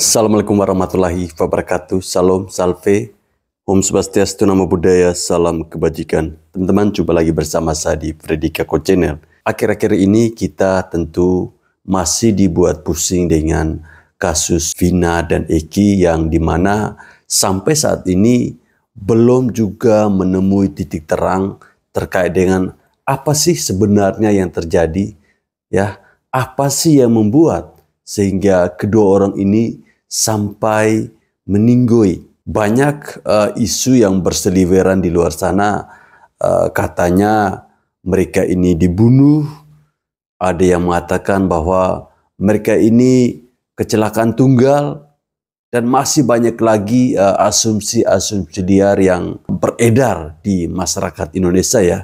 Assalamualaikum warahmatullahi wabarakatuh. Salam, salve, Om Swastiastu, Namo Buddhaya, salam kebajikan. Teman-teman, jumpa lagi bersama saya di Freddy Kako Channel. Akhir-akhir ini kita tentu masih dibuat pusing dengan kasus Vina dan Eki yang dimana sampai saat ini belum juga menemui titik terang terkait dengan apa sih sebenarnya yang terjadi, ya, apa sih yang membuat sehingga kedua orang ini sampai meninggoy. Banyak isu yang berseliweran di luar sana, katanya mereka ini dibunuh, ada yang mengatakan bahwa mereka ini kecelakaan tunggal, dan masih banyak lagi asumsi-asumsi liar yang beredar di masyarakat Indonesia ya.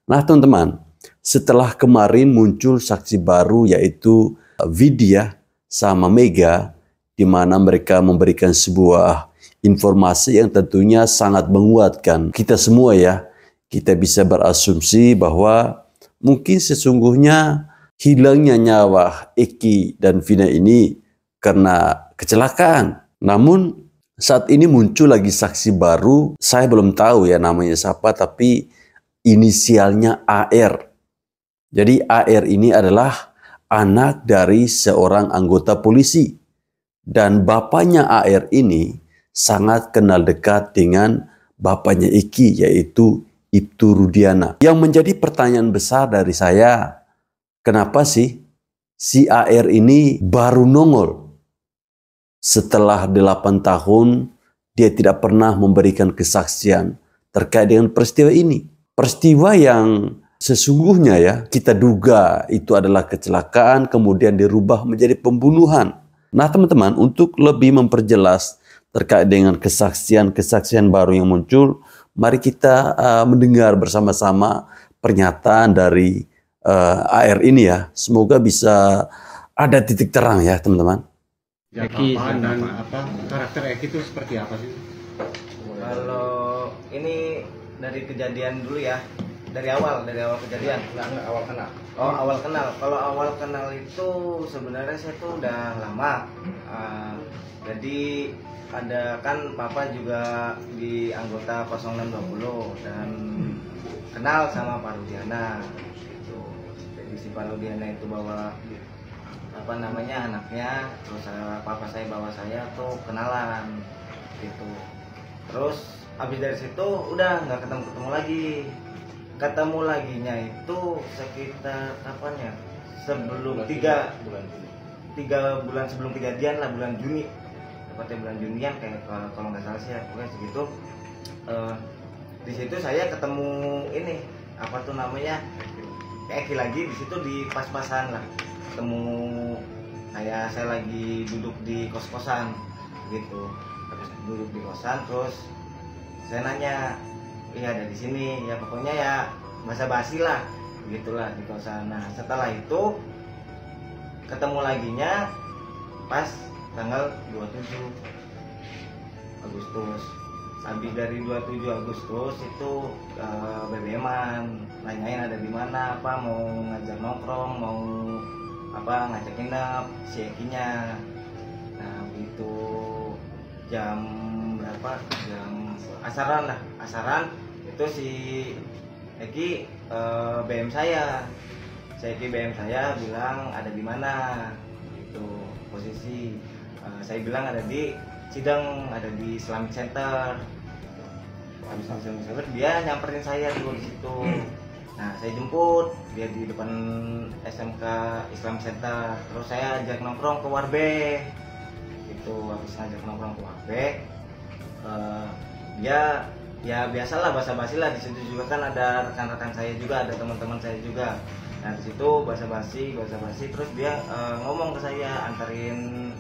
Nah teman-teman, setelah kemarin muncul saksi baru yaitu Vidya sama Mega, di mana mereka memberikan sebuah informasi yang tentunya sangat menguatkan kita semua ya. Kita bisa berasumsi bahwa mungkin sesungguhnya hilangnya nyawa Eki dan Vina ini karena kecelakaan. Namun saat ini muncul lagi saksi baru, saya belum tahu ya namanya siapa, tapi inisialnya AR. Jadi AR ini adalah anak dari seorang anggota polisi. Dan bapaknya AR ini sangat kenal dekat dengan bapaknya Eki, yaitu Ibtu Rudiana. Yang menjadi pertanyaan besar dari saya, kenapa sih si AR ini baru nongol? Setelah 8 tahun, dia tidak pernah memberikan kesaksian terkait dengan peristiwa ini. Peristiwa yang sesungguhnya ya, kita duga itu adalah kecelakaan, kemudian dirubah menjadi pembunuhan. Nah teman-teman, untuk lebih memperjelas terkait dengan kesaksian-kesaksian baru yang muncul, mari kita mendengar bersama-sama pernyataan dari AR ini ya. Semoga bisa ada titik terang ya teman-teman. Eki dan karakter Eki itu seperti apa sih? Kalau ini dari kejadian dulu ya, dari awal kejadian. Enggak awal kenal. Oh awal kenal. Kalau awal kenal itu sebenarnya saya tuh udah lama. Jadi ada kan papa juga di anggota 0620 dan kenal sama Pak Rudiana. Gitu. Jadi si Pak Rudiana itu bawa apa namanya anaknya, terus papa saya bawa saya tuh kenalan gitu. Terus habis dari situ udah nggak ketemu ketemu laginya itu sekitar kapan ya, sebelum tiga bulan sebelum kejadian lah, bulan Juni tepatnya bulan Junian kayak kalau nggak salah sih ya, pokoknya segitu. Di situ saya ketemu ini apa tuh namanya Eki lagi di situ, di pas-pasan lah ketemu, kayak saya lagi duduk di kos-kosan gitu. Terus duduk di kosan, terus saya nanya, iya ada di sini ya, pokoknya ya basa-basi lah gitulah di kosan. Nah setelah itu ketemu laginya pas tanggal 27 Agustus. Habis dari 27 Agustus itu BBM-an, nanyain ada di mana, apa mau ngajak nongkrong, mau apa ngajak nginep si Ekinya. Nah begitu jam berapa, jam asaran itu si Eki BM saya, bilang ada di mana itu posisi. Saya bilang ada di Cideng, ada di Islamic Center. Habis Islamic Center dia nyamperin saya dulu di situ. Nah saya jemput dia di depan SMK Islamic Center, terus saya ajak nongkrong ke Warbe itu. Habis ngajak nongkrong ke Warbe, dia ya biasalah basa-basi lah. Di situ juga kan ada rekan-rekan saya juga, ada teman-teman saya juga. Nah di situ basa-basi terus dia ngomong ke saya, anterin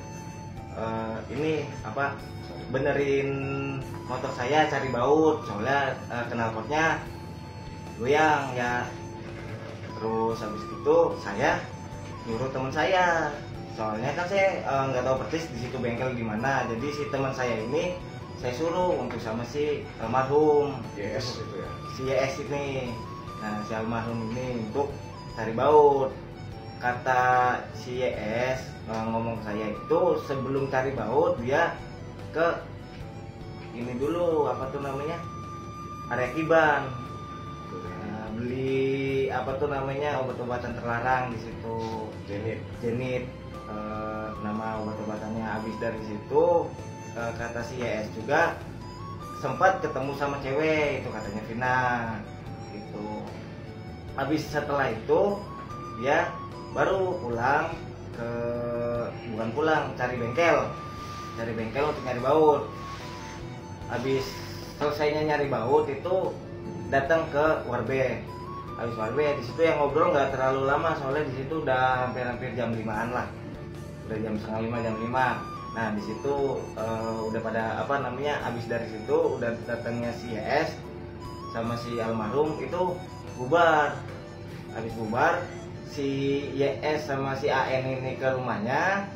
ini apa, benerin motor saya, cari baut soalnya knalpotnya goyang ya. Terus habis itu saya nyuruh teman saya, soalnya kan saya nggak tahu persis di situ bengkel di mana. Jadi si teman saya ini saya suruh untuk sama si almarhum YS itu ya. si YS ini. Nah si almarhum ini untuk cari baut. Kata si YS ngomong ke saya itu sebelum cari baut dia ke ini dulu apa tuh namanya area Kiban. Beli apa tuh namanya obat-obatan terlarang di situ. Jenit. Nama obat-obatannya. Habis dari situ kata si YS juga sempat ketemu sama cewek itu katanya Vina gitu. Habis setelah itu dia baru pulang bukan pulang, cari bengkel untuk nyari baut. Habis selesainya nyari baut itu datang ke Warbe. Habis Warbe di situ yang ngobrol nggak terlalu lama soalnya di situ udah hampir jam 5-an lah, udah jam setengah 5 jam 5. Nah di situ udah pada apa namanya, habis dari situ udah datangnya si YS sama si almarhum itu bubar. Habis bubar si YS sama si AN ini ke rumahnya,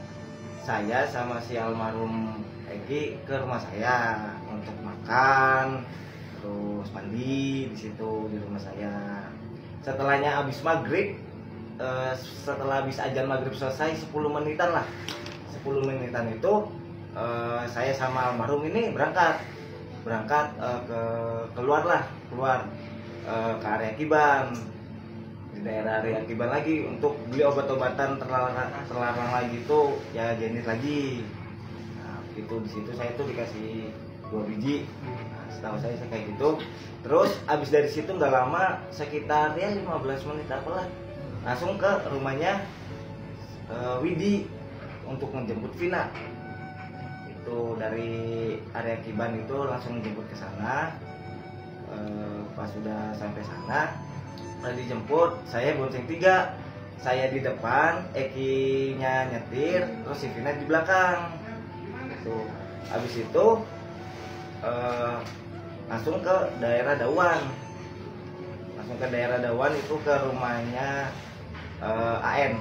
saya sama si almarhum Egi ke rumah saya untuk makan, terus mandi di situ di rumah saya. Setelahnya habis maghrib, setelah habis azan maghrib selesai 10 menitan lah, 10 menitan itu saya sama almarhum ini berangkat keluar ke area Kiban, di daerah area Kiban lagi untuk beli obat-obatan terlarang lagi itu ya jenis lagi. Nah, itu di situ saya tuh dikasih 2 biji. Nah, setahu saya kayak gitu. Terus abis dari situ nggak lama, sekitar ya 15 menit apalah, langsung ke rumahnya Widi untuk menjemput Vina. Itu dari area Kiban itu langsung menjemput ke sana. Pas sudah sampai sana, udah dijemput, saya bonceng 3. Saya di depan, Eki-nya nyetir, terus si Vina di belakang. Itu habis itu langsung ke daerah Dawan. Itu ke rumahnya AN.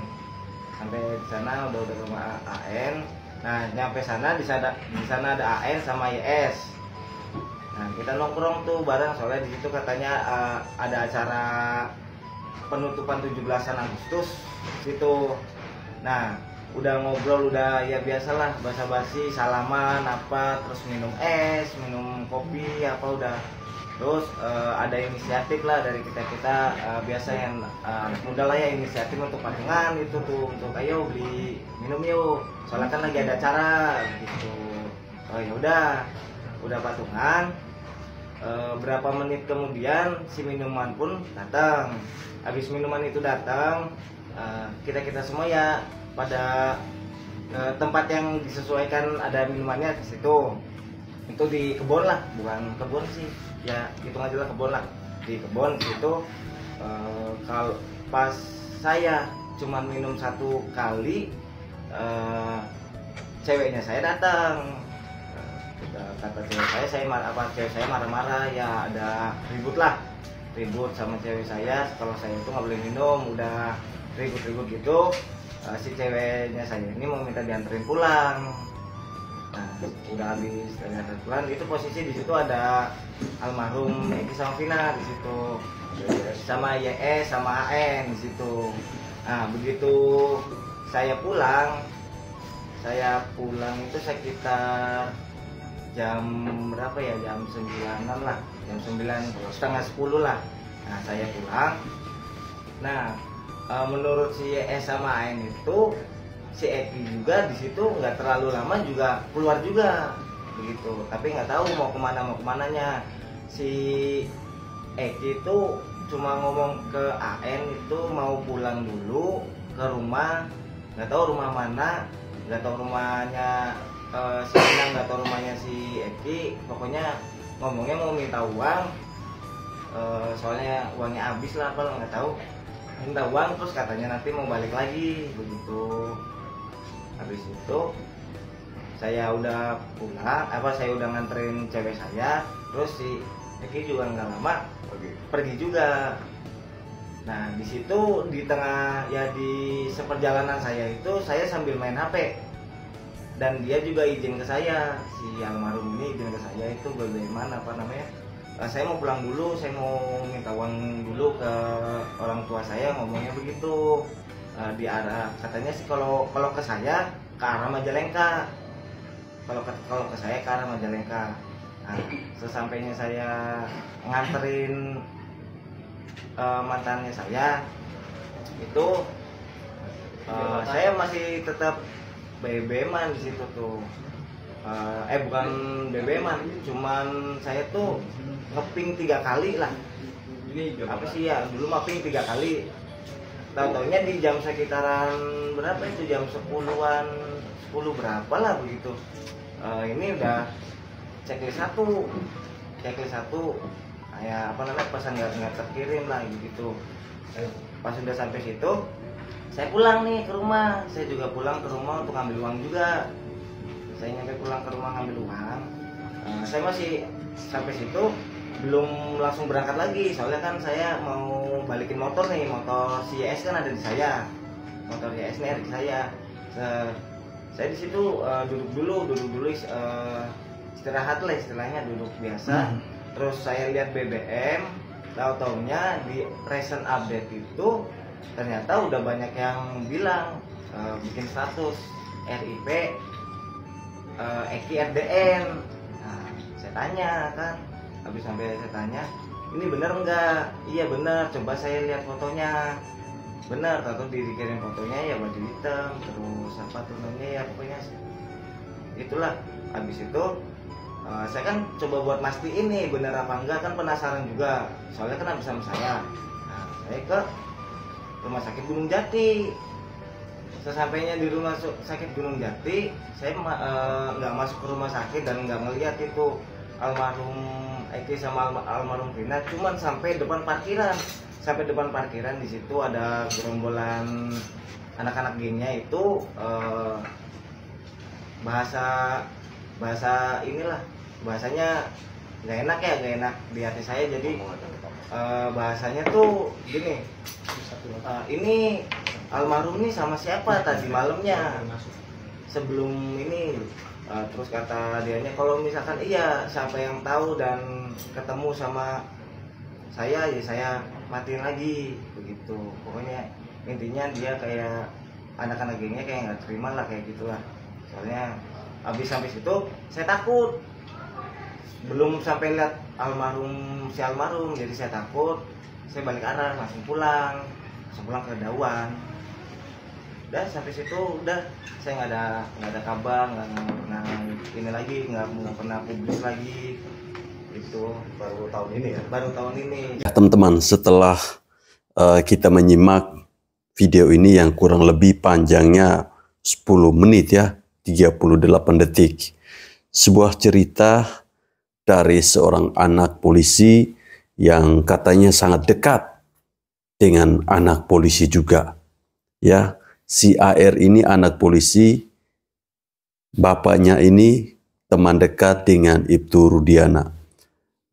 Sampai di sana udah rumah AN. Nah, nyampe sana di sana ada AN sama YS. Nah, kita nongkrong tuh bareng soalnya di situ katanya ada acara penutupan 17-an Agustus gitu. Nah, udah ngobrol, udah ya biasalah basa-basi, salaman apa, terus minum es, minum kopi apa udah. Terus ada inisiatif lah dari kita biasa yang muda lah ya, inisiatif untuk patungan itu tuh, untuk ayo beli minum yuk, soalnya kan lagi ada acara gitu. Oh ya udah patungan. Berapa menit kemudian si minuman pun datang. Habis minuman itu datang, kita semua ya pada tempat yang disesuaikan ada minumannya di situ. Itu di kebun lah, bukan kebun sih, ya hitung aja lah kebun lah. Di kebun situ kalau pas saya cuma minum 1 kali, ceweknya saya datang. Kata cewek saya marah-marah, ya ada ribut sama cewek saya. Kalau saya itu nggak boleh minum, udah ribut gitu. Si ceweknya saya ini mau minta dianterin pulang. Nah, udah habis dianterin pulang, itu posisi di situ ada almarhum Eki sama Vina di situ, sama YS sama AN di situ. Nah, begitu saya pulang itu sekitar jam berapa ya, jam 9-an lah, jam 9:30 lah. Nah, saya pulang. Nah, menurut si YS sama AN itu si Eki juga di situ nggak terlalu lama juga keluar juga begitu, tapi nggak tahu mau kemananya. Si Eki itu cuma ngomong ke AN itu mau pulang dulu ke rumah, nggak tahu rumah mana, nggak tahu rumahnya si Inang, nggak tahu rumahnya si Eki. Pokoknya ngomongnya mau minta uang, soalnya uangnya habis lah apa nggak tahu, minta uang, terus katanya nanti mau balik lagi begitu. Habis itu saya udah pulang, saya udah nganterin cewek saya, terus si Eki juga nggak lama pergi juga. Nah, di situ di tengah ya di seperjalanan saya itu saya sambil main HP, dan dia juga izin ke saya, si almarhum ini izin ke saya itu bagaimana apa namanya, saya mau pulang dulu, saya mau minta uang dulu ke orang tua saya, ngomongnya begitu. di arah, katanya sih kalau ke saya ke arah Majalengka, kalau ke saya ke arah Majalengka. Nah, sesampainya saya nganterin mantannya saya itu, saya masih tetap BBM-an di situ tuh. Bukan BBM-an, cuman saya tuh ngeping 3 kali lah. Apa sih ya, dulu mapping 3 kali. Tahu-taunya di jam sekitaran berapa itu, jam 10-an, 10 berapa lah begitu. Ini udah checklist satu, kayak apa namanya, pesan nggak terkirim lah gitu. Pas sudah sampai situ, saya pulang nih ke rumah. Saya juga pulang ke rumah untuk ambil uang juga. Saya nyampe pulang ke rumah ngambil uang. Saya masih sampai situ belum langsung berangkat lagi, soalnya kan saya mau balikin motor nih, motor si YS kan ada di saya, motor YS nih ada di saya. Saya di situ duduk dulu, istirahat lah istilahnya, duduk biasa. Terus saya lihat BBM, tahu-taunya di recent update itu ternyata udah banyak yang bilang bikin status RIP Eki RDN. Nah, saya tanya kan, habis sampai saya tanya, ini bener nggak? Iya bener, coba saya lihat fotonya. Bener, tahu dikirim fotonya ya baju hitam, terus apa tuh namanya ya, pokoknya itulah. Habis itu saya kan coba buat mastiin nih bener apa enggak, kan penasaran juga, soalnya kan habis sama saya. Nah, saya ke rumah sakit Gunung Jati. Sesampainya di rumah sakit Gunung Jati, saya nggak masuk ke rumah sakit dan nggak ngeliat itu almarhum Eki sama almarhum Vina, cuman sampai depan parkiran. Di situ ada gerombolan anak-anak gengnya itu, bahasa inilah, bahasanya nggak enak di hati saya. Jadi bahasanya tuh gini, ini almarhum nih sama siapa tadi malamnya sebelum ini. Terus kata dianya, kalau misalkan iya siapa yang tahu dan ketemu sama saya, ya saya matiin lagi begitu. Pokoknya intinya dia kayak anak-anak gengnya kayak nggak terima lah, kayak gitulah. Soalnya habis sampai situ saya takut, belum sampai lihat si almarhum, jadi saya takut. Saya balik arah, langsung pulang ke Dawan. Udah sampai situ, udah saya nggak ada kabar, nggak pernah ini lagi, nggak pernah publis lagi. Itu baru tahun ini ya? Baru tahun ini. Teman-teman, setelah kita menyimak video ini yang kurang lebih panjangnya 10 menit ya, 38 detik. Sebuah cerita dari seorang anak polisi yang katanya sangat dekat dengan anak polisi juga. Ya, si AR ini anak polisi, bapaknya ini teman dekat dengan Ibtu Rudiana.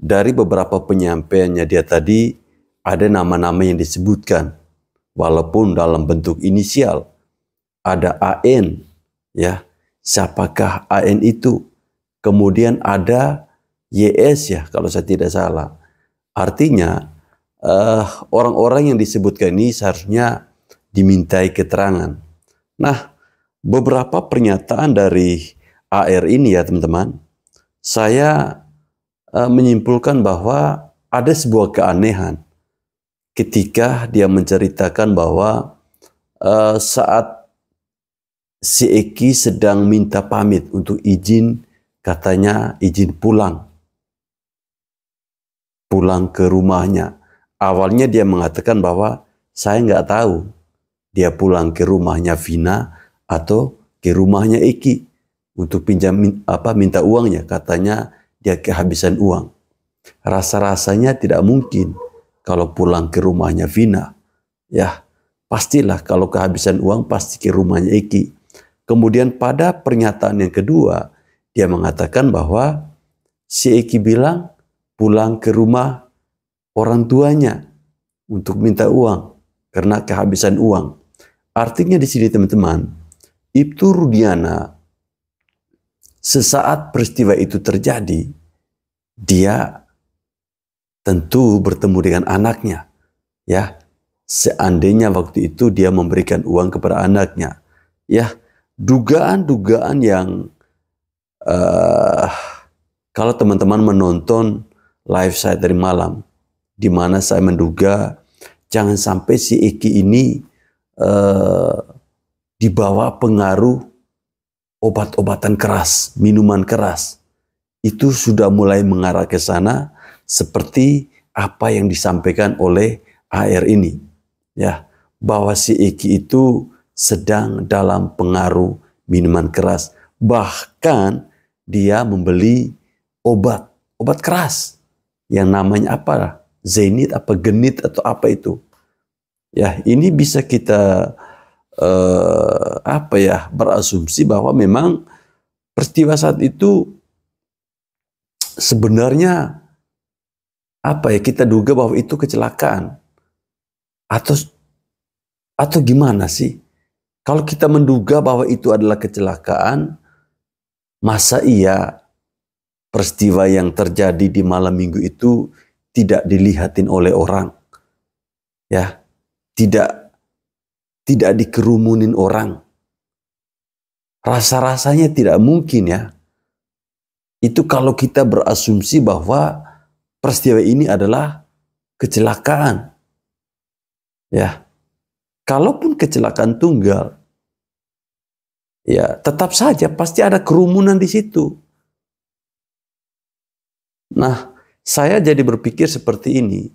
Dari beberapa penyampaiannya dia tadi, ada nama-nama yang disebutkan, walaupun dalam bentuk inisial. Ada AN, ya, siapakah AN itu? Kemudian ada YS ya, kalau saya tidak salah. Artinya, orang-orang yang disebutkan ini seharusnya dimintai keterangan. Nah, beberapa pernyataan dari AR ini ya teman-teman, saya menyimpulkan bahwa ada sebuah keanehan ketika dia menceritakan bahwa saat si Eki sedang minta pamit untuk izin, katanya izin pulang ke rumahnya. Awalnya dia mengatakan bahwa saya nggak tahu dia pulang ke rumahnya Vina atau ke rumahnya Eki untuk minta uangnya. Katanya dia kehabisan uang. Rasa-rasanya tidak mungkin kalau pulang ke rumahnya Vina. Ya, pastilah kalau kehabisan uang pasti ke rumahnya Eki. Kemudian pada pernyataan yang kedua, dia mengatakan bahwa si Eki bilang pulang ke rumah orang tuanya untuk minta uang karena kehabisan uang. Artinya di sini teman-teman, Ibtu Rudiana sesaat peristiwa itu terjadi, dia tentu bertemu dengan anaknya. Ya, seandainya waktu itu dia memberikan uang kepada anaknya. Ya, dugaan-dugaan yang kalau teman-teman menonton live saya dari malam, di mana saya menduga jangan sampai si Eki ini dibawa pengaruh obat-obatan keras, minuman keras. Itu sudah mulai mengarah ke sana seperti apa yang disampaikan oleh AR ini. Ya, bahwa si Eki itu sedang dalam pengaruh minuman keras. Bahkan dia membeli obat keras yang namanya apa? Zenit, apa genit atau apa itu. Ya, ini bisa kita berasumsi bahwa memang peristiwa saat itu sebenarnya kita duga bahwa itu kecelakaan atau gimana sih? Kalau kita menduga bahwa itu adalah kecelakaan, masa iya peristiwa yang terjadi di malam minggu itu tidak dilihatin oleh orang? Ya, tidak dikerumunin orang. Rasa-rasanya tidak mungkin ya. Itu kalau kita berasumsi bahwa peristiwa ini adalah kecelakaan. Ya. Kalaupun kecelakaan tunggal, ya tetap saja pasti ada kerumunan di situ. Nah, saya jadi berpikir seperti ini.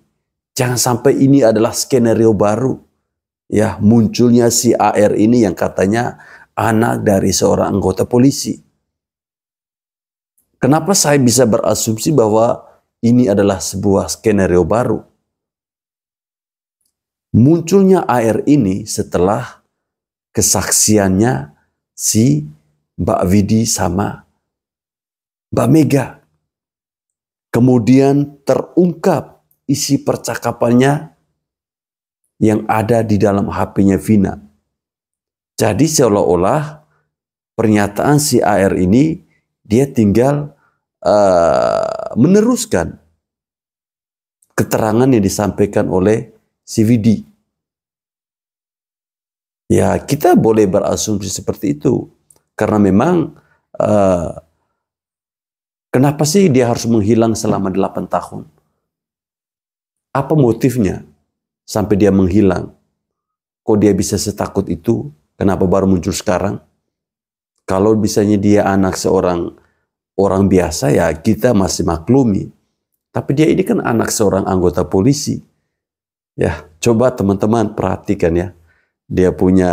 Jangan sampai ini adalah skenario baru. Ya, munculnya si AR ini yang katanya anak dari seorang anggota polisi. Kenapa saya bisa berasumsi bahwa ini adalah sebuah skenario baru? Munculnya AR ini setelah kesaksiannya si Mbak Vidi sama Mbak Mega. Kemudian terungkap isi percakapannya yang ada di dalam HP-nya Vina. Jadi seolah-olah pernyataan si AR ini dia tinggal meneruskan keterangan yang disampaikan oleh si Vidi. Ya, kita boleh berasumsi seperti itu. Karena memang kenapa sih dia harus menghilang selama 8 tahun? Apa motifnya sampai dia menghilang? Kok dia bisa setakut itu? Kenapa baru muncul sekarang? Kalau misalnya dia anak seorang orang biasa, ya kita masih maklumi. Tapi dia ini kan anak seorang anggota polisi. Ya, coba teman-teman perhatikan ya. Dia punya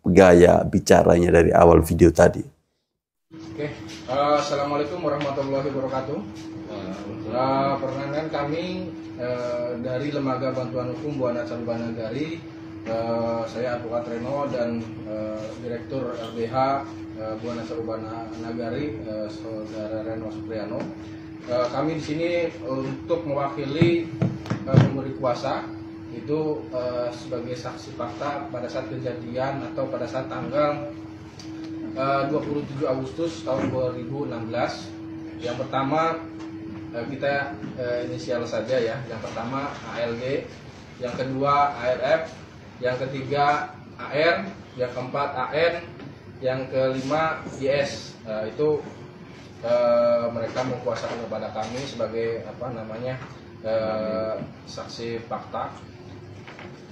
gaya bicaranya dari awal video tadi. Oke, Assalamualaikum warahmatullahi wabarakatuh. Perkenalkan kami dari Lembaga Bantuan Hukum Buana Saruban Nagari. Saya Advokat Reno dan Direktur LBH Buana Saruban Nagari, Saudara Reno Supriyano. Kami di sini untuk mewakili pemberi kuasa itu sebagai saksi fakta pada saat kejadian atau pada saat tanggal 27 Agustus tahun 2016. Yang pertama kita inisial saja ya. Yang pertama ALG, yang kedua ARF, yang ketiga AR, yang keempat AN, yang kelima YS. Itu mereka mengkuasakan kepada kami sebagai saksi fakta.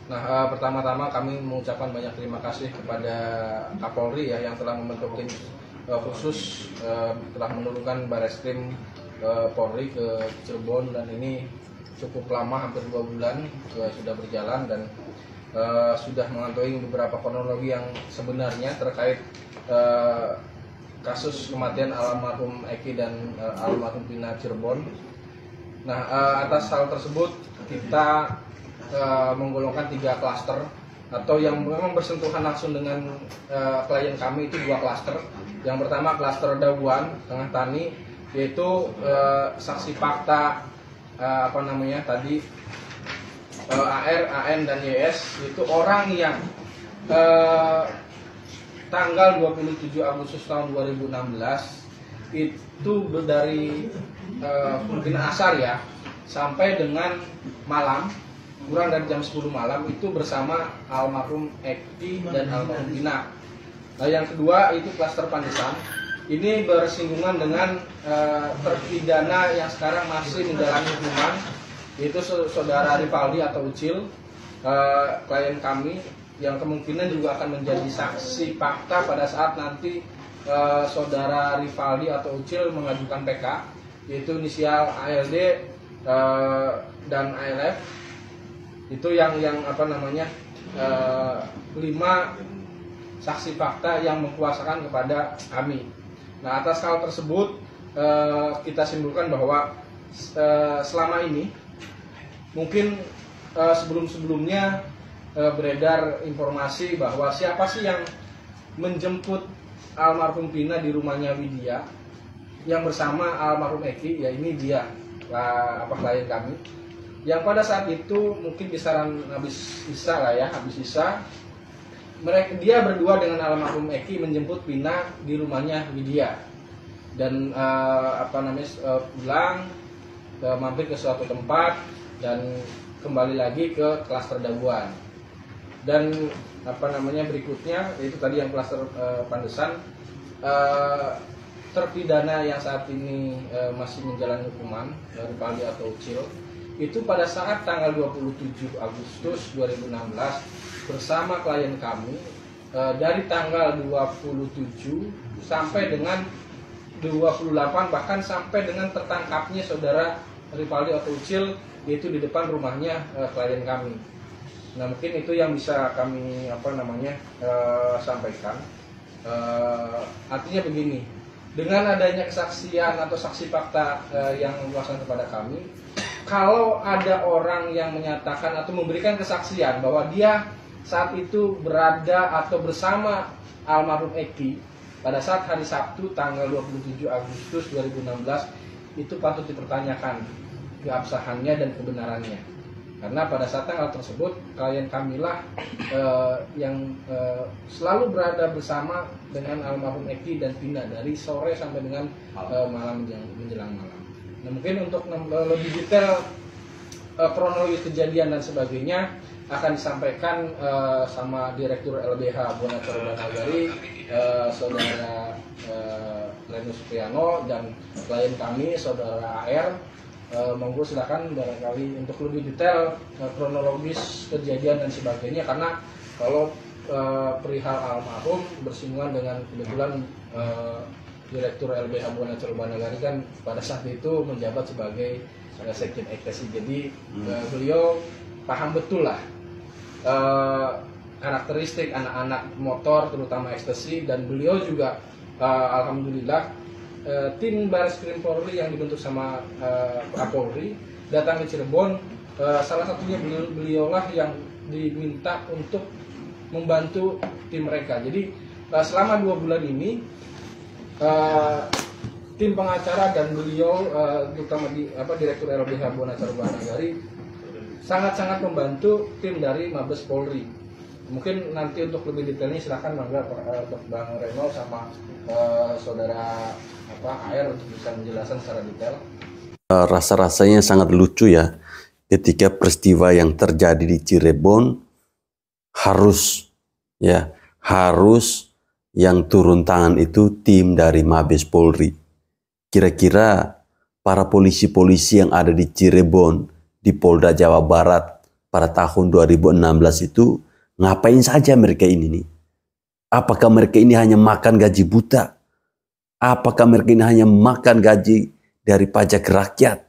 Nah, pertama-tama kami mengucapkan banyak terima kasih kepada Kapolri ya yang telah membentuk tim khusus, telah menurunkan Bareskrim Polri ke Cirebon, dan ini cukup lama, hampir 2 bulan sudah berjalan, dan sudah mengantongi beberapa kronologi yang sebenarnya terkait kasus kematian almarhum Eki dan almarhum Vina Cirebon. Nah, atas hal tersebut kita menggolongkan 3 klaster atau yang memang bersentuhan langsung dengan klien kami itu 2 klaster. Yang pertama klaster Daguan Tengah Tani, yaitu saksi fakta AR, AN dan YS, itu orang yang tanggal 27 Agustus tahun 2016 itu dari mungkin asar ya sampai dengan malam kurang dari jam 10 malam itu bersama almarhum Eki dan almarhum Vina. Nah, yang kedua itu klaster Pantesan. Ini bersinggungan dengan terpidana yang sekarang masih menjalani hukuman, yaitu saudara Rivaldi atau Ucil, klien kami yang kemungkinan juga akan menjadi saksi fakta pada saat nanti saudara Rivaldi atau Ucil mengajukan PK, yaitu inisial ALD dan ALF. Itu yang 5 saksi fakta yang mempuasakan kepada kami. Nah, atas hal tersebut kita simpulkan bahwa selama ini mungkin sebelum-sebelumnya beredar informasi bahwa siapa sih yang menjemput almarhum Vina di rumahnya Widya yang bersama almarhum Eki, ya ini dia klien kami. Yang pada saat itu mungkin kisaran habis isa dia berdua dengan almarhum Eki menjemput Vina di rumahnya Widya dan pulang mampir ke suatu tempat dan kembali lagi ke klaster Daguan. Dan berikutnya itu tadi yang klaster Pantesan, terpidana yang saat ini masih menjalani hukuman dari Rivaldi atau Ucil itu pada saat tanggal 27 Agustus 2016 bersama klien kami dari tanggal 27 sampai dengan 28, bahkan sampai dengan tertangkapnya saudara Rivaldi atau Ucil, yaitu di depan rumahnya klien kami. Nah, mungkin itu yang bisa kami sampaikan. Artinya begini, dengan adanya kesaksian atau saksi fakta yang mempuaskan kepada kami, kalau ada orang yang menyatakan atau memberikan kesaksian bahwa dia saat itu berada atau bersama almarhum Eki pada saat hari Sabtu tanggal 27 Agustus 2016, itu patut dipertanyakan keabsahannya dan kebenarannya. Karena pada saat tanggal tersebut klien kamilah yang selalu berada bersama dengan almarhum Eki dan Vina dari sore sampai dengan malam menjelang malam. Nah, mungkin untuk lebih detail kronologis kejadian dan sebagainya akan disampaikan sama Direktur LBH Buanacar Ubanagari, saudara Renus Supriano, dan klien kami saudara AR. Monggo silakan barangkali untuk lebih detail kronologis kejadian dan sebagainya, karena kalau perihal almarhum bersinggungan dengan kebetulan Direktur LBH Buanacar Ubanagari kan pada saat itu menjabat sebagai Sekjen Ekstasi, jadi beliau paham betul lah karakteristik anak-anak motor terutama ekstasi, dan beliau juga alhamdulillah tim Baris Krim Polri yang dibentuk sama Kapolri datang ke Cirebon, salah satunya beliaulah yang diminta untuk membantu tim mereka. Jadi selama 2 bulan ini tim pengacara dan beliau terutama Direktur LBH Buanacar Ubanagari sangat-sangat membantu tim dari Mabes Polri. Mungkin nanti untuk lebih detailnya silahkan Bang Reno sama saudara AR untuk bisa menjelaskan secara detail. Rasa-rasanya sangat lucu ya ketika peristiwa yang terjadi di Cirebon harus yang turun tangan itu tim dari Mabes Polri. Kira-kira para polisi-polisi yang ada di Cirebon di Polda Jawa Barat pada tahun 2016 itu ngapain saja mereka ini nih? Apakah mereka ini hanya makan gaji buta? Apakah mereka ini hanya makan gaji dari pajak rakyat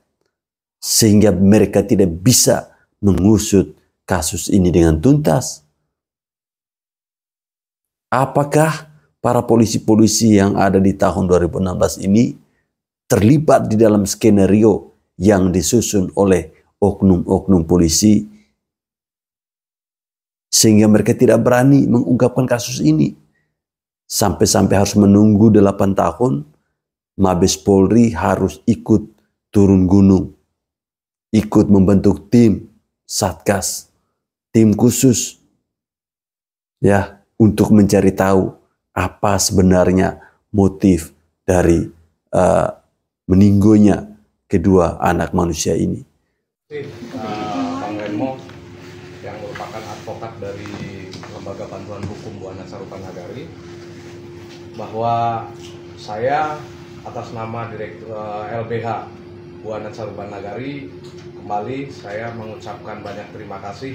sehingga mereka tidak bisa mengusut kasus ini dengan tuntas? Apakah para polisi-polisi yang ada di tahun 2016 ini terlibat di dalam skenario yang disusun oleh oknum-oknum polisi sehingga mereka tidak berani mengungkapkan kasus ini? Sampai-sampai harus menunggu 8 tahun, Mabes Polri harus ikut turun gunung, ikut membentuk tim Satgas, tim khusus untuk mencari tahu apa sebenarnya motif dari meninggonya kedua anak manusia ini. Bang Reno, Lembaga Bantuan Hukum Bu Ana Saruban Nagari, bahwa saya atas nama Direktur LBH Bu Ana Saruban Nagari, kembali saya mengucapkan banyak terima kasih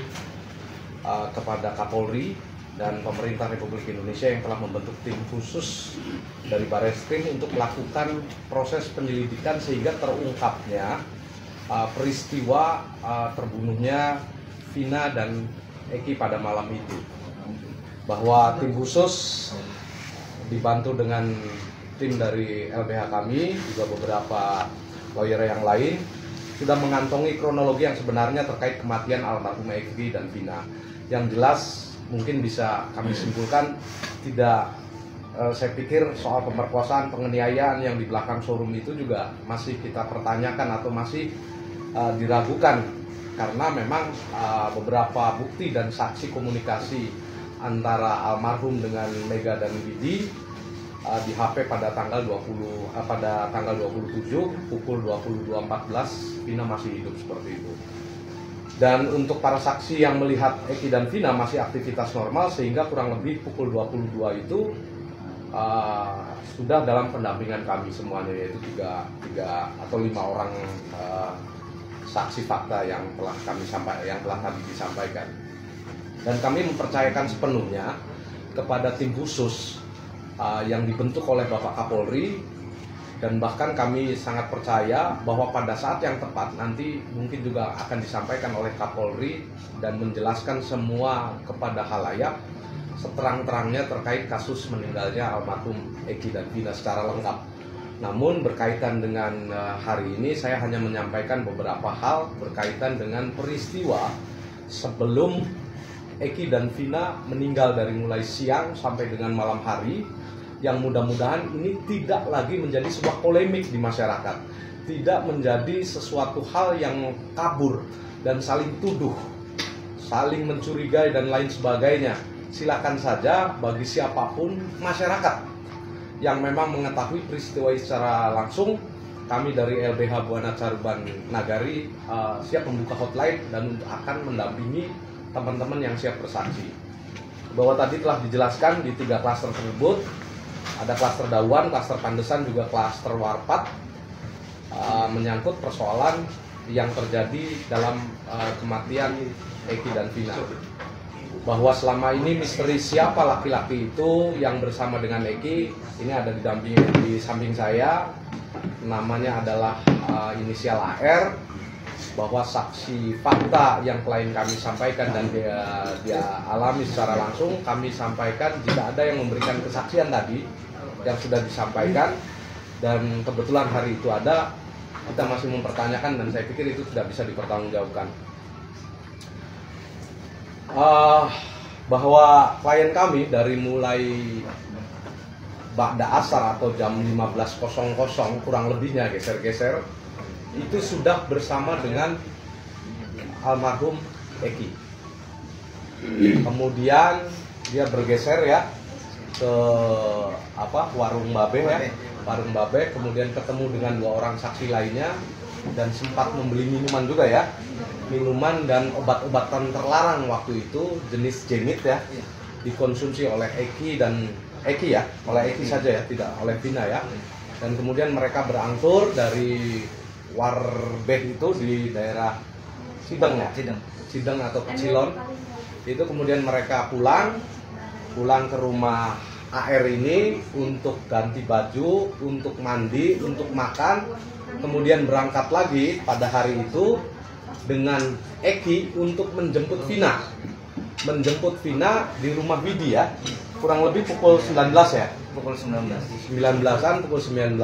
kepada Kapolri dan pemerintah Republik Indonesia yang telah membentuk tim khusus dari Barreskrim untuk melakukan proses penyelidikan sehingga terungkapnya peristiwa terbunuhnya Vina dan Eki pada malam itu. Bahwa tim khusus dibantu dengan tim dari LBH kami, juga beberapa lawyer yang lain, sudah mengantongi kronologi yang sebenarnya terkait kematian almarhum Eki dan Vina. Yang jelas mungkin bisa kami simpulkan, tidak saya pikir soal pemerkosaan, penganiayaan yang di belakang showroom itu juga masih kita pertanyakan atau masih diragukan, karena memang beberapa bukti dan saksi komunikasi antara almarhum dengan Mega dan Widi di HP pada tanggal 27 pukul 22.14 Vina masih hidup seperti itu. Dan untuk para saksi yang melihat Eki dan Vina masih aktivitas normal, sehingga kurang lebih pukul 22 itu sudah dalam pendampingan kami semuanya, yaitu 3 atau 5 orang saksi fakta yang telah kami disampaikan. Dan kami mempercayakan sepenuhnya kepada tim khusus yang dibentuk oleh Bapak Kapolri, dan bahkan kami sangat percaya bahwa pada saat yang tepat nanti mungkin juga akan disampaikan oleh Kapolri dan menjelaskan semua kepada khalayak seterang-terangnya terkait kasus meninggalnya almarhum Eki dan Vina secara lengkap. Namun berkaitan dengan hari ini saya hanya menyampaikan beberapa hal berkaitan dengan peristiwa sebelum Eki dan Vina meninggal dari mulai siang sampai dengan malam hari, yang mudah-mudahan ini tidak lagi menjadi sebuah polemik di masyarakat, tidak menjadi sesuatu hal yang kabur dan saling tuduh, saling mencurigai dan lain sebagainya. Silakan saja bagi siapapun masyarakat yang memang mengetahui peristiwa secara langsung, kami dari LBH Bu Ana Saruban Nagari siap membuka hotline dan akan mendampingi teman-teman yang siap bersaksi. Bahwa tadi telah dijelaskan di 3 klaster tersebut, ada klaster Dawan, klaster Pandesan, juga klaster Warpat, menyangkut persoalan yang terjadi dalam kematian Eki dan Vina. Bahwa selama ini misteri siapa laki-laki itu yang bersama dengan Eki, ini ada di samping saya, namanya adalah inisial AR. Bahwa saksi fakta yang klien kami sampaikan dan dia alami secara langsung, kami sampaikan jika ada yang memberikan kesaksian tadi yang sudah disampaikan, dan kebetulan hari itu ada, kita masih mempertanyakan dan saya pikir itu sudah bisa dipertanggungjawabkan. Bahwa klien kami dari mulai ba'da asar atau jam 15.00 kurang lebihnya geser-geser itu sudah bersama dengan almarhum Eki. Kemudian dia bergeser ya ke warung Babe ya, warung Babe, kemudian ketemu dengan 2 orang saksi lainnya dan sempat membeli minuman juga ya, minuman dan obat-obatan terlarang waktu itu jenis jengit ya, dikonsumsi oleh Eki ya, oleh Eki saja ya, tidak oleh Vina ya. Dan kemudian mereka berangsur dari Warbeh itu di daerah Cideng ya, Cideng atau Kecilon itu, kemudian mereka pulang ke rumah AR ini untuk ganti baju, untuk mandi, untuk makan, kemudian berangkat lagi pada hari itu dengan Eki untuk menjemput Vina di rumah Widi ya, kurang lebih pukul 19 ya, pukul 19-an, pukul 19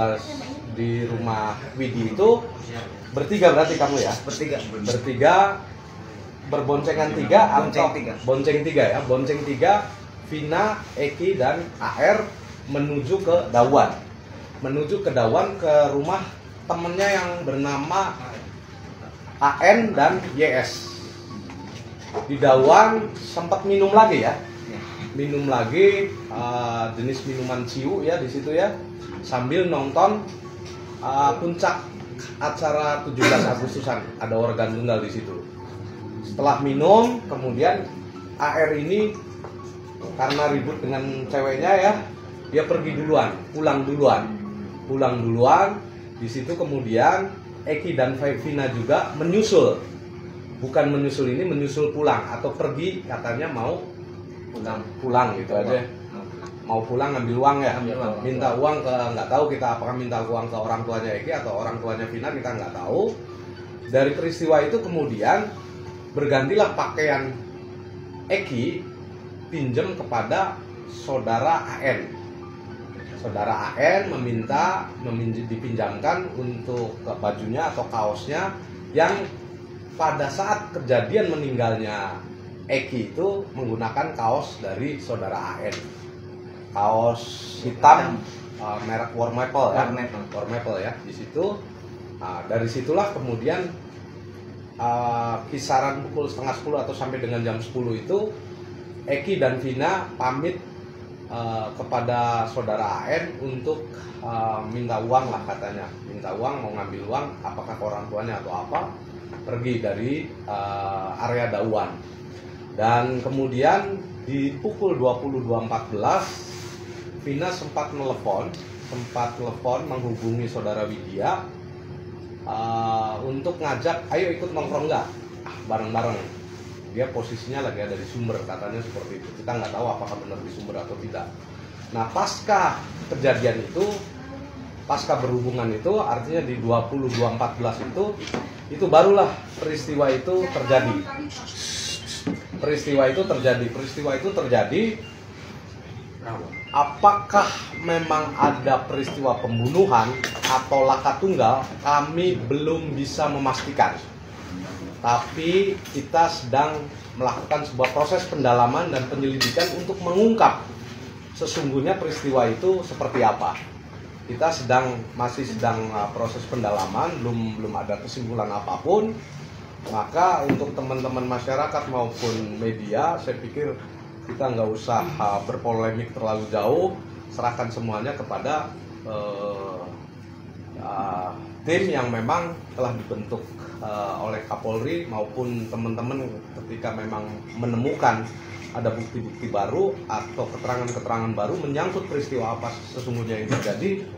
di rumah Widi itu. Bertiga berarti kamu ya? Bertiga berboncengan 3 atau bonceng 3 ya, bonceng 3, Vina, Eki dan AR menuju ke Dawan, ke rumah temennya yang bernama AN dan YS. Di Dawan sempat minum lagi ya, jenis minuman ciu ya di situ ya, sambil nonton puncak acara 17 Agustusan, ada organ tunggal di situ. Setelah minum, kemudian AR ini karena ribut dengan ceweknya ya, dia pergi duluan, pulang duluan. Di situ kemudian Eki dan Vina juga menyusul, bukan menyusul ini, menyusul pulang atau pergi, katanya mau pulang gitu aja, mau pulang ngambil uang ya, minta uang ke, nggak tahu kita apakah minta uang ke orang tuanya Eki atau orang tuanya Vina, kita nggak tahu. Dari peristiwa itu kemudian bergantilah pakaian Eki pinjam kepada saudara AN. Saudara AN meminta dipinjamkan untuk bajunya atau kaosnya yang pada saat kejadian meninggalnya Eki itu menggunakan kaos dari saudara AN. Kaos hitam merek War Maple ya. War Maple ya. Di situ dari situlah kemudian kisaran pukul setengah 10 atau sampai dengan jam 10 itu Eki dan Vina pamit kepada saudara AN untuk minta uang lah katanya, minta uang, mau ngambil uang, apakah ke orang tuanya atau apa, pergi dari area Dauan. Dan kemudian di pukul 22.14 Vina sempat telepon menghubungi saudara Widya untuk ngajak, ayo ikut nongkrong nggak, bareng-bareng. Dia posisinya lagi ada di Sumber, katanya seperti itu. Kita nggak tahu apakah benar di Sumber atau tidak. Nah, pasca kejadian itu, pasca berhubungan itu, artinya di 22.14 itu barulah peristiwa itu terjadi. Peristiwa itu terjadi. Apakah memang ada peristiwa pembunuhan atau laka tunggal, kami belum bisa memastikan. Tapi kita sedang melakukan sebuah proses pendalaman dan penyelidikan untuk mengungkap sesungguhnya peristiwa itu seperti apa. Kita masih sedang proses pendalaman, belum ada kesimpulan apapun. Maka untuk teman-teman masyarakat maupun media, saya pikir kita nggak usah berpolemik terlalu jauh, serahkan semuanya kepada tim yang memang telah dibentuk oleh Kapolri maupun teman-teman ketika memang menemukan ada bukti-bukti baru atau keterangan-keterangan baru menyangkut peristiwa apa sesungguhnya yang terjadi.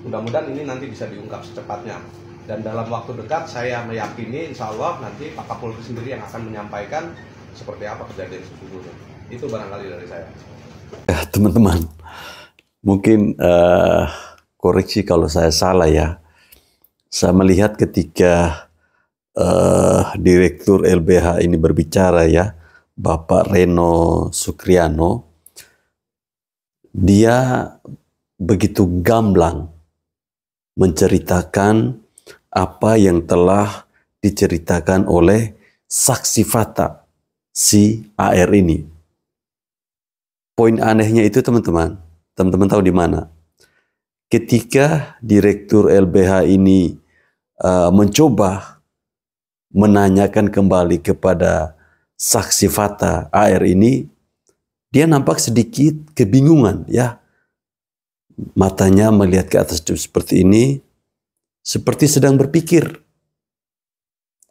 Mudah-mudahan ini nanti bisa diungkap secepatnya. Dan dalam waktu dekat saya meyakini insya Allah nanti Pak Kapolri sendiri yang akan menyampaikan seperti apa kejadian sesungguhnya. Itu barangkali dari saya. Teman-teman, mungkin koreksi kalau saya salah ya. Saya melihat ketika Direktur LBH ini berbicara ya, Bapak Reno Sukriano, dia begitu gamblang menceritakan apa yang telah diceritakan oleh saksi fakta si AR ini. Poin anehnya itu teman-teman tahu di mana? Ketika Direktur LBH ini mencoba menanyakan kembali kepada saksi fakta AR ini, dia nampak sedikit kebingungan ya. Matanya melihat ke atas seperti ini, seperti sedang berpikir.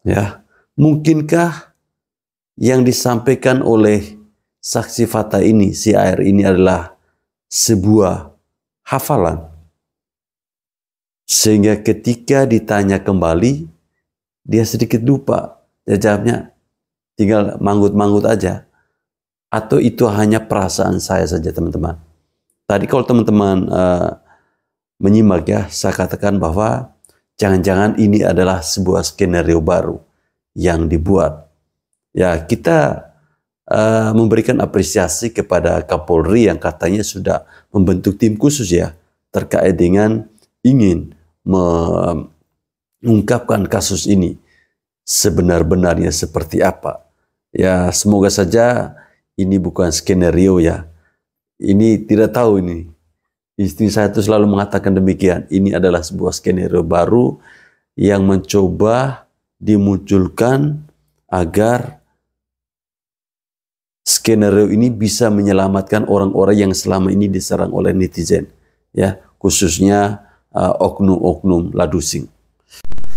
Ya, mungkinkah yang disampaikan oleh saksi fakta ini, si AR ini adalah sebuah hafalan? Sehingga ketika ditanya kembali, dia sedikit lupa. Dia jawabnya tinggal manggut-manggut aja. Atau itu hanya perasaan saya saja teman-teman. Tadi kalau teman-teman menyimak ya, saya katakan bahwa jangan-jangan ini adalah sebuah skenario baru yang dibuat. Ya, kita memberikan apresiasi kepada Kapolri yang katanya sudah membentuk tim khusus ya, terkait dengan ingin mengungkapkan kasus ini sebenar-benarnya seperti apa. Ya, semoga saja ini bukan skenario ya. Ini tidak tahu ini. Istri saya itu selalu mengatakan demikian. Ini adalah sebuah skenario baru yang mencoba dimunculkan agar skenario ini bisa menyelamatkan orang-orang yang selama ini diserang oleh netizen. Ya, khususnya oknum-oknum ladusing.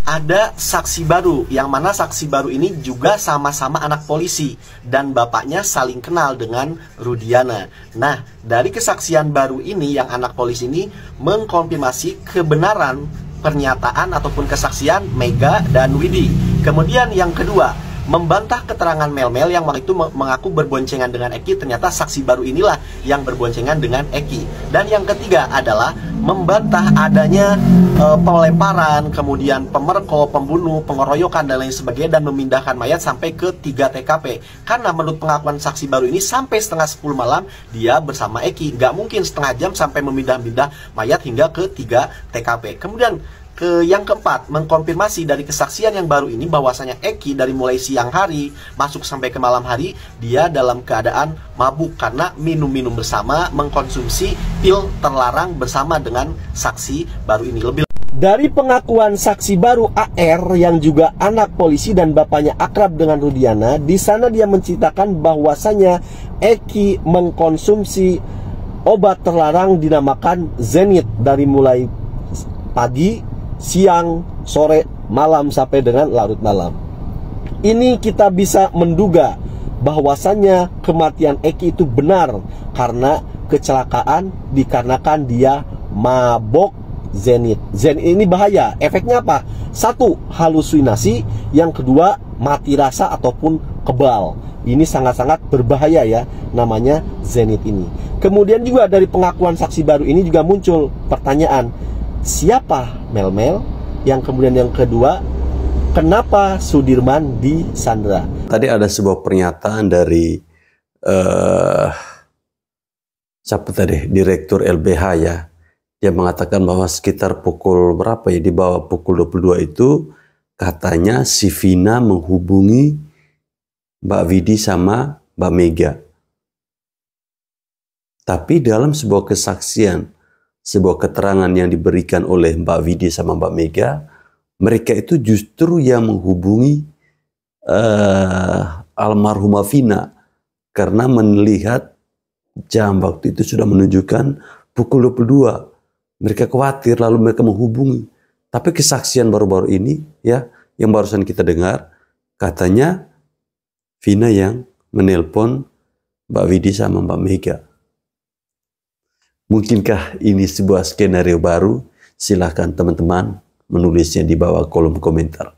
ada saksi baru, yang mana saksi baru ini juga sama-sama anak polisi dan bapaknya saling kenal dengan Rudiana. Nah, dari kesaksian baru ini yang anak polisi ini mengkonfirmasi kebenaran pernyataan ataupun kesaksian Mega dan Widi. Kemudian yang kedua, membantah keterangan Mel-Mel yang waktu itu mengaku berboncengan dengan Eki. Ternyata saksi baru inilah yang berboncengan dengan Eki. Dan yang ketiga adalah membantah adanya pelemparan, kemudian pemerkosa, pembunuh, pengeroyokan dan lain sebagainya, dan memindahkan mayat sampai ke 3 TKP. Karena menurut pengakuan saksi baru ini sampai setengah 10 malam dia bersama Eki. Nggak mungkin setengah jam sampai memindah-mindah mayat hingga ke 3 TKP. Kemudian yang keempat, mengkonfirmasi dari kesaksian yang baru ini bahwasanya Eki dari mulai siang hari masuk sampai ke malam hari dia dalam keadaan mabuk karena minum-minum bersama, mengkonsumsi pil terlarang bersama dengan saksi baru ini. Dari pengakuan saksi baru AR yang juga anak polisi dan bapaknya akrab dengan Rudiana, di sana dia menceritakan bahwasanya Eki mengkonsumsi obat terlarang dinamakan Zenit dari mulai pagi, siang, sore, malam sampai dengan larut malam. Ini kita bisa menduga bahwasannya kematian Eki itu benar karena kecelakaan dikarenakan dia mabok Zenit. Zenit ini bahaya. Efeknya apa? Satu, halusinasi. Yang kedua, mati rasa ataupun kebal. Ini sangat-sangat berbahaya ya, namanya Zenit ini. Kemudian juga dari pengakuan saksi baru ini juga muncul pertanyaan, siapa Mel-Mel? Yang kemudian yang kedua, kenapa Sudirman disandra? Tadi ada sebuah pernyataan dari siapa tadi? Direktur LBH ya. Dia mengatakan bahwa sekitar pukul berapa ya, di bawah pukul 22 itu katanya si Vina menghubungi Mbak Widi sama Mbak Mega. Tapi dalam sebuah kesaksian, sebuah keterangan yang diberikan oleh Mbak Widi sama Mbak Mega, mereka itu justru yang menghubungi almarhumah Vina karena melihat jam waktu itu sudah menunjukkan pukul 22. Mereka khawatir lalu mereka menghubungi. Tapi kesaksian baru-baru ini ya, yang barusan kita dengar, katanya Vina yang menelpon Mbak Widi sama Mbak Mega. Mungkinkah ini sebuah skenario baru? Silahkan teman-teman menulisnya di bawah kolom komentar.